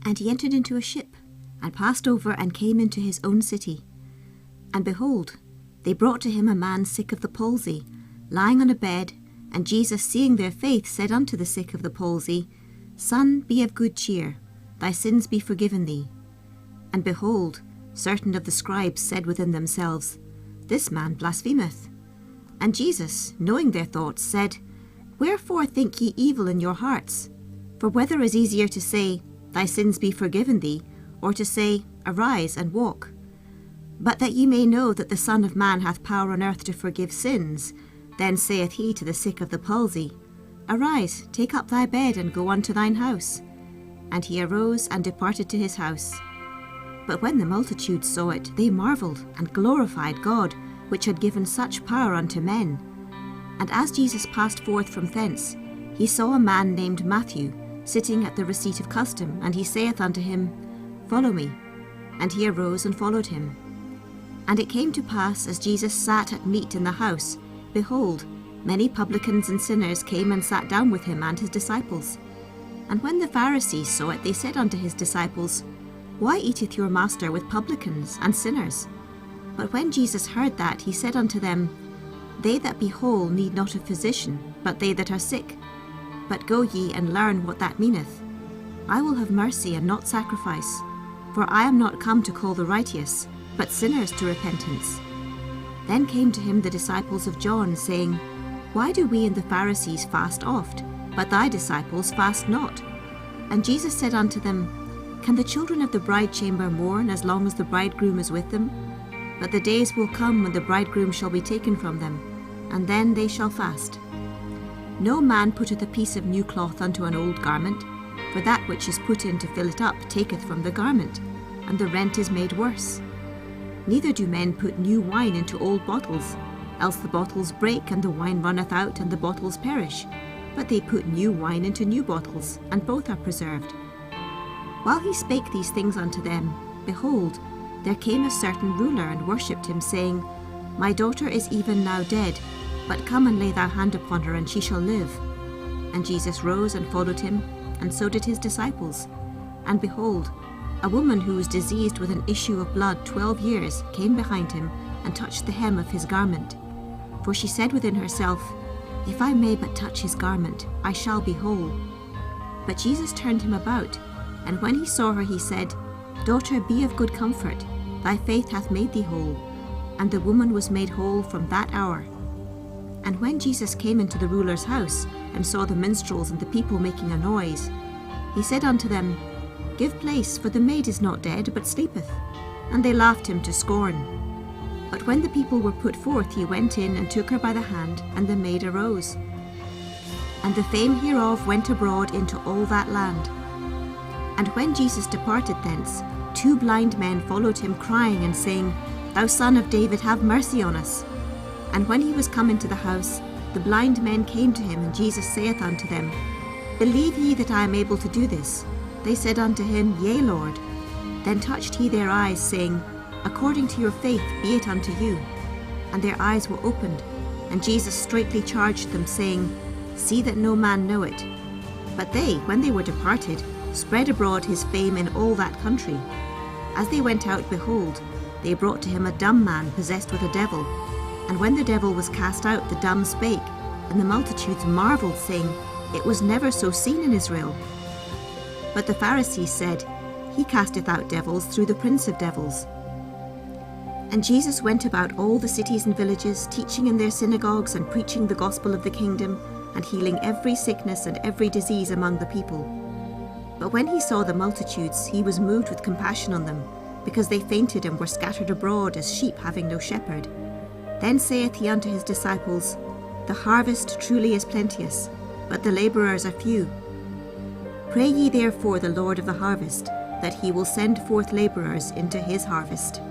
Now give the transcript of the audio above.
And he entered into a ship, and passed over, and came into his own city. And behold, they brought to him a man sick of the palsy, lying on a bed. And Jesus, seeing their faith, said unto the sick of the palsy, Son, be of good cheer, thy sins be forgiven thee. And behold, certain of the scribes said within themselves, This man blasphemeth. And Jesus, knowing their thoughts, said, Wherefore think ye evil in your hearts? For whether is easier to say, Thy sins be forgiven thee, or to say, Arise and walk? But that ye may know that the Son of Man hath power on earth to forgive sins, then saith he to the sick of the palsy, Arise, take up thy bed, and go unto thine house. And he arose and departed to his house. But when the multitude saw it, they marvelled, and glorified God, which had given such power unto men. And as Jesus passed forth from thence, he saw a man named Matthew, sitting at the receipt of custom, and he saith unto him, Follow me. And he arose and followed him. And it came to pass, as Jesus sat at meat in the house, behold, many publicans and sinners came and sat down with him and his disciples. And when the Pharisees saw it, they said unto his disciples, Why eateth your master with publicans and sinners? But when Jesus heard that, he said unto them, They that be whole need not a physician, but they that are sick. But go ye and learn what that meaneth. I will have mercy and not sacrifice, for I am not come to call the righteous, but sinners to repentance. Then came to him the disciples of John, saying, Why do we and the Pharisees fast oft, but thy disciples fast not? And Jesus said unto them, Can the children of the bride chamber mourn as long as the bridegroom is with them? But the days will come when the bridegroom shall be taken from them, and then they shall fast. No man putteth a piece of new cloth unto an old garment, for that which is put in to fill it up taketh from the garment, and the rent is made worse. Neither do men put new wine into old bottles, else the bottles break, and the wine runneth out, and the bottles perish. But they put new wine into new bottles, and both are preserved. While he spake these things unto them, behold, there came a certain ruler, and worshipped him, saying, My daughter is even now dead, but come and lay thy hand upon her, and she shall live. And Jesus rose and followed him, and so did his disciples. And behold, a woman who was diseased with an issue of blood 12 years came behind him, and touched the hem of his garment. For she said within herself, If I may but touch his garment, I shall be whole. But Jesus turned him about, and when he saw her, he said, Daughter, be of good comfort, thy faith hath made thee whole. And the woman was made whole from that hour. And when Jesus came into the ruler's house, and saw the minstrels and the people making a noise, he said unto them, Give place, for the maid is not dead, but sleepeth. And they laughed him to scorn. But when the people were put forth, he went in and took her by the hand, and the maid arose. And the fame hereof went abroad into all that land. And when Jesus departed thence, 2 blind men followed him, crying and saying, Thou Son of David, have mercy on us. And when he was come into the house, the blind men came to him, and Jesus saith unto them, Believe ye that I am able to do this? They said unto him, Yea, Lord. Then touched he their eyes, saying, According to your faith be it unto you. And their eyes were opened. And Jesus straitly charged them, saying, See that no man know it. But they, when they were departed, spread abroad his fame in all that country. As they went out, behold, they brought to him a dumb man possessed with a devil. And when the devil was cast out, the dumb spake, and the multitudes marvelled, saying, It was never so seen in Israel. But the Pharisees said, He casteth out devils through the prince of devils. And Jesus went about all the cities and villages, teaching in their synagogues, and preaching the gospel of the kingdom, and healing every sickness and every disease among the people. But when he saw the multitudes, he was moved with compassion on them, because they fainted and were scattered abroad as sheep having no shepherd. Then saith he unto his disciples, The harvest truly is plenteous, but the labourers are few. Pray ye therefore the Lord of the harvest, that he will send forth labourers into his harvest.